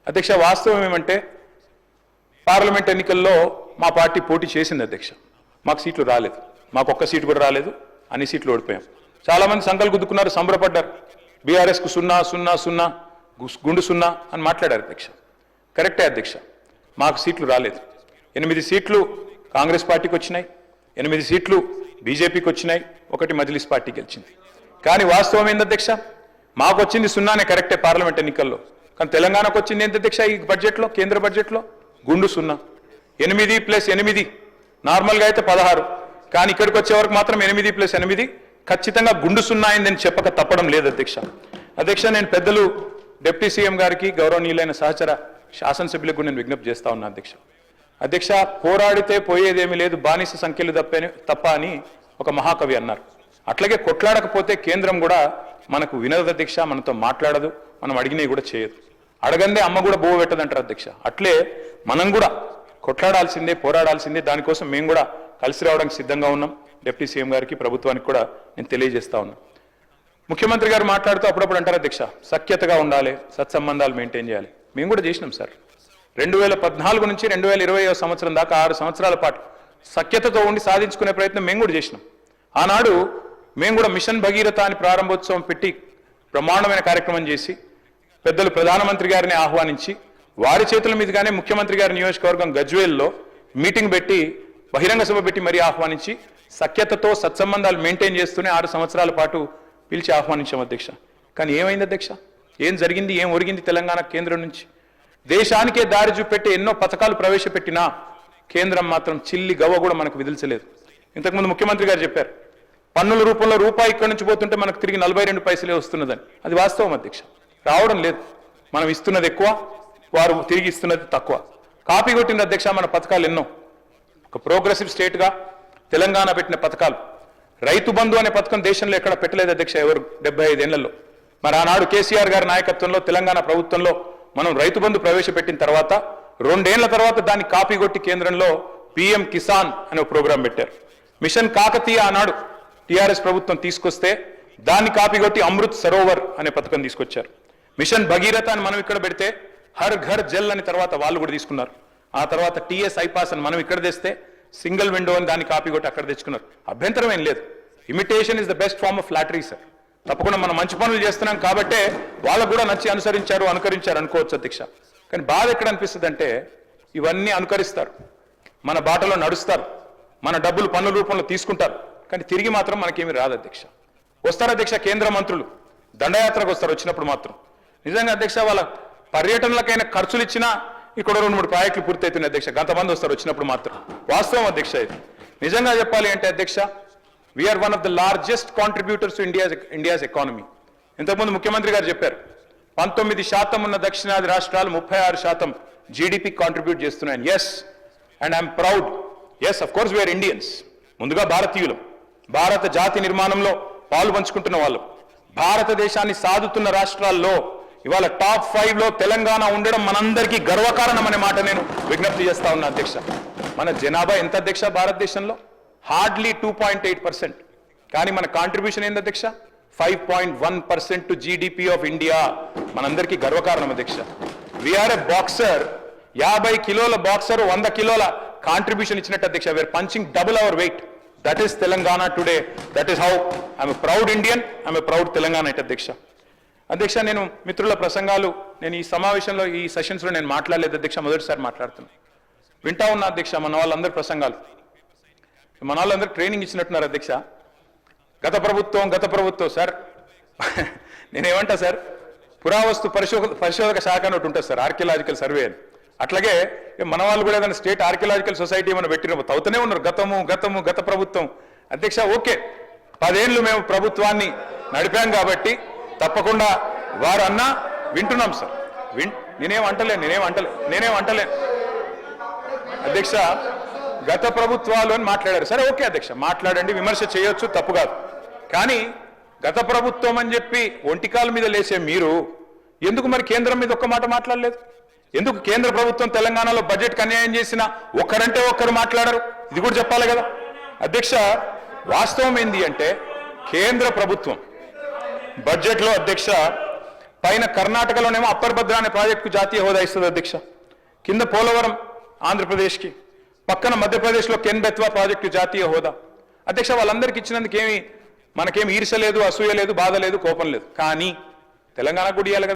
అధ్యక్ష వాస్తవం ఏమంటే పార్లమెంట్ ఎన్నికల్లో మా పార్టీ పోటీ చేసింది అధ్యక్ష. మాకు సీట్లు రాలేదు, మాకు ఒక్క సీటు కూడా రాలేదు, అన్ని సీట్లు ఓడిపోయాం. చాలామంది సంకలు గుద్దుకున్నారు, సంబరపడ్డారు. బీఆర్ఎస్కు 0-0-0 గుండు 0 అని మాట్లాడారు అధ్యక్ష. కరెక్టే అధ్యక్ష, మాకు సీట్లు రాలేదు. 8 సీట్లు కాంగ్రెస్ పార్టీకి వచ్చినాయి, 8 సీట్లు బీజేపీకి వచ్చినాయి, 1 మజ్లిస్ పార్టీ గెలిచింది. కానీ వాస్తవం ఏంది అధ్యక్ష, మాకు వచ్చింది 0నే కరెక్టే పార్లమెంట్ ఎన్నికల్లో. కానీ తెలంగాణకు వచ్చింది ఏంటి అధ్యక్ష ఈ బడ్జెట్లో, కేంద్ర బడ్జెట్లో గుండు 0. 8 + 8 నార్మల్గా అయితే 16, కానీ ఇక్కడికి వచ్చే వరకు మాత్రం 8 + 8 ఖచ్చితంగా గుండు 0 అయిందని చెప్పక తప్పడం లేదు అధ్యక్ష. అధ్యక్ష నేను పెద్దలు డిప్యూటీ సీఎం గారికి గౌరవనీయులైన సహచర శాసనసభ్యులకు నేను విజ్ఞప్తి చేస్తా ఉన్నా అధ్యక్ష. అధ్యక్ష పోరాడితే పోయేదేమీ లేదు, బానిస సంఖ్యలు తప్ప అని ఒక మహాకవి అన్నారు. అట్లాగే కొట్లాడకపోతే కేంద్రం కూడా మనకు వినదు అధ్యక్ష, మనతో మాట్లాడదు, మనం అడిగినవి కూడా చేయదు. అడగందే అమ్మ కూడా బోవ పెట్టదంటారు అధ్యక్ష. అట్లే మనం కూడా కొట్లాడాల్సిందే, పోరాడాల్సిందే. దానికోసం మేము కూడా కలిసి రావడానికి సిద్ధంగా ఉన్నాం. డిప్యూటీ సీఎం గారికి ప్రభుత్వానికి కూడా నేను తెలియజేస్తా ఉన్నా. ముఖ్యమంత్రి గారు మాట్లాడుతూ అప్పుడప్పుడు అంటారు అధ్యక్ష సఖ్యతగా ఉండాలి, సత్సంబంధాలు మెయింటైన్ చేయాలి. మేము కూడా చేసినాం సార్. 2014 నుంచి 2020 సంవత్సరం దాకా 6 సంవత్సరాల పాటు సఖ్యతతో ఉండి సాధించుకునే ప్రయత్నం మేము కూడా చేసినాం. ఆనాడు మేము కూడా మిషన్ భగీరథ అని ప్రారంభోత్సవం పెట్టి బ్రహ్మాండమైన కార్యక్రమం చేసి పెద్దలు ప్రధానమంత్రి గారిని ఆహ్వానించి వారి చేతుల మీదుగానే ముఖ్యమంత్రి గారి నియోజకవర్గం గజ్వేల్లో మీటింగ్ పెట్టి బహిరంగ సభ పెట్టి మరీ ఆహ్వానించి సఖ్యతతో సత్సంబంధాలు మెయింటైన్ చేస్తూనే 6 సంవత్సరాల పాటు పిలిచి ఆహ్వానించాం అధ్యక్ష. కానీ ఏమైంది అధ్యక్ష, ఏం జరిగింది, ఏం ఒరిగింది తెలంగాణ కేంద్రం నుంచి? దేశానికే దారి చూపెట్టి ఎన్నో పథకాలు ప్రవేశపెట్టినా కేంద్రం మాత్రం చిల్లి గవ్వ కూడా మనకు విధించలేదు. ఇంతకుముందు ముఖ్యమంత్రి గారు చెప్పారు పన్నుల రూపంలో రూపాయి ఇక్కడి నుంచి పోతుంటే మనకు తిరిగి 42 పైసలే వస్తున్నదని. అది వాస్తవం అధ్యక్ష, రావడం లేదు. మనం ఇస్తున్నది ఎక్కువ, వారు తిరిగి ఇస్తున్నది తక్కువ. కాపీ కొట్టింది అధ్యక్ష మన పథకాలు ఎన్నో. ఒక ప్రోగ్రెసివ్ స్టేట్గా తెలంగాణ పెట్టిన పథకాలు, రైతు బంధు అనే పథకం దేశంలో ఎక్కడ పెట్టలేదు అధ్యక్ష ఎవరు 75 ఏళ్లలో. మరి ఆనాడు కేసీఆర్ గారి నాయకత్వంలో తెలంగాణ ప్రభుత్వంలో మనం రైతు బంధు ప్రవేశపెట్టిన తర్వాత 2 ఏళ్ల తర్వాత దాన్ని కాపీ కొట్టి కేంద్రంలో PM కిసాన్ అనే ప్రోగ్రాం పెట్టారు. మిషన్ కాకతీయ ఆనాడు టీఆర్ఎస్ ప్రభుత్వం తీసుకొస్తే దాన్ని కాపీ కొట్టి అమృత్ సరోవర్ అనే పథకం తీసుకొచ్చారు. మిషన్ భగీరథ అని మనం ఇక్కడ పెడితే హర్ ఘర్ జల్ అని తర్వాత వాళ్ళు కూడా తీసుకున్నారు. ఆ తర్వాత TS ఐపాస్ అని మనం ఇక్కడ తెస్తే సింగిల్ విండో అని దాన్ని కాపీ కొట్టి అక్కడ తెచ్చుకున్నారు. అభ్యంతరం ఏం లేదు. Imitation is the best form of flattery sir. తప్పకుండా మనం మంచి పనులు చేస్తున్నాం కాబట్టే వాళ్ళకు కూడా నచ్చి అనుకరించారు అనుకోవచ్చు అధ్యక్ష. కానీ బాధ ఎక్కడ అనిపిస్తుంది అంటే ఇవన్నీ అనుకరిస్తారు, మన బాటలో నడుస్తారు, మన డబ్బులు పన్నుల రూపంలో తీసుకుంటారు, కానీ తిరిగి మాత్రం మనకేమీ రాదు అధ్యక్ష. వస్తారు అధ్యక్ష కేంద్ర మంత్రులు దండయాత్రకు వస్తారు. వచ్చినప్పుడు మాత్రం నిజంగా అధ్యక్ష వాళ్ళ పర్యటనలకైనా ఖర్చులు ఇచ్చినా ఇక్కడ 2-3 ప్రాజెక్టులు పూర్తవుతున్నాయి అధ్యక్ష. గంతమంది వస్తారు వచ్చినప్పుడు మాత్రం. వాస్తవం అధ్యక్ష ఇది. నిజంగా చెప్పాలి అంటే అధ్యక్ష we're one of the largest contributors to India's economy. ఇంతకుముందు ముఖ్యమంత్రి గారు చెప్పారు 19% ఉన్న దక్షిణాది రాష్ట్రాలు 36% GDP కాంట్రిబ్యూట్ చేస్తున్నాయని. Yes, and I'm proud. Yes, of course we're Indians. ముందుగా భారతీయులు, భారత జాతి నిర్మాణంలో పాలు పంచుకుంటున్న వాళ్ళు, భారతదేశాన్ని సాదుతున్న రాష్ట్రాల్లో ఇవాళ టాప్ 5లో తెలంగాణ ఉండడం మనందరికీ గర్వకారణం అనే మాట నేను విజ్ఞప్తి చేస్తా ఉన్నా అధ్యక్ష. మన జనాభా ఎంత అధ్యక్ష భారతదేశంలో? హార్డ్లీ 2.8%. కానీ మన కాంట్రిబ్యూషన్ ఏంది అధ్యక్ష? 5.1% టు GDP ఆఫ్ ఇండియా. మనందరికీ గర్వకారణం అధ్యక్ష. వీఆర్ ఎ బాక్సర్. 50 కిలోల బాక్సర్ 100 కిలోల కాంట్రిబ్యూషన్ ఇచ్చినట్టు అధ్యక్ష. We're punching double our weight. That is Telangana today. That is how I'm a proud Indian, I'm a proud Telangana అధ్యక్ష. అధ్యక్ష నేను మిత్రుల ప్రసంగాలు నేను ఈ సమావేశంలో ఈ సెషన్స్లో నేను మాట్లాడలేదు అధ్యక్ష, మొదటిసారి మాట్లాడుతున్నాను. వింటా ఉన్నా అధ్యక్ష మన వాళ్ళందరి ప్రసంగాలు. మన వాళ్ళందరూ ట్రైనింగ్ ఇచ్చినట్టున్నారు అధ్యక్ష. గత ప్రభుత్వం సార్ నేనేమంటా సార్, పురావస్తు పరిశోధక శాఖ అని ఒకటి ఉంటుంది సార్, ఆర్కియలాజికల్ సర్వే అని. అట్లాగే మన వాళ్ళు కూడా ఏదైనా స్టేట్ ఆర్కియలాజికల్ సొసైటీ ఏమైనా పెట్టిన అవుతూనే ఉన్నారు. గత ప్రభుత్వం అధ్యక్ష. ఓకే, 10 ఏళ్ళు మేము ప్రభుత్వాన్ని నడిపాం కాబట్టి తప్పకుండా వారు అన్నా వింటున్నాం సార్. నేనేం అంటలేను అధ్యక్ష. గత ప్రభుత్వాలు అని మాట్లాడారు సరే, ఓకే అధ్యక్ష, మాట్లాడండి, విమర్శ చేయొచ్చు, తప్పు కాదు. కానీ గత ప్రభుత్వం అని చెప్పి ఒంటికాల మీద లేసే మీరు ఎందుకు మరి కేంద్రం మీద ఒక్క మాట మాట్లాడలేదు? ఎందుకు కేంద్ర ప్రభుత్వం తెలంగాణలో బడ్జెట్కి అన్యాయం చేసినా ఒక్కరంటే ఒక్కరు మాట్లాడరు? ఇది కూడా చెప్పాలి కదా అధ్యక్ష. వాస్తవం ఏంది అంటే కేంద్ర ప్రభుత్వం బడ్జెట్లో అధ్యక్ష పైన కర్ణాటకలోనేమో అప్పర్ భద్ర అనే ప్రాజెక్టుకు జాతీయ హోదా ఇస్తుంది అధ్యక్ష, కింద పోలవరం ఆంధ్రప్రదేశ్కి, పక్కన మధ్యప్రదేశ్లో కెన్ బెత్వా ప్రాజెక్టు జాతీయ హోదా. అధ్యక్ష, వాళ్ళందరికీ ఇచ్చినందుకు మనకేమి ఈర్ష లేదు, అసూయ లేదు, బాధ లేదు, కోపం లేదు. కానీ తెలంగాణకు కూడా ఇవ్వాలి కదా.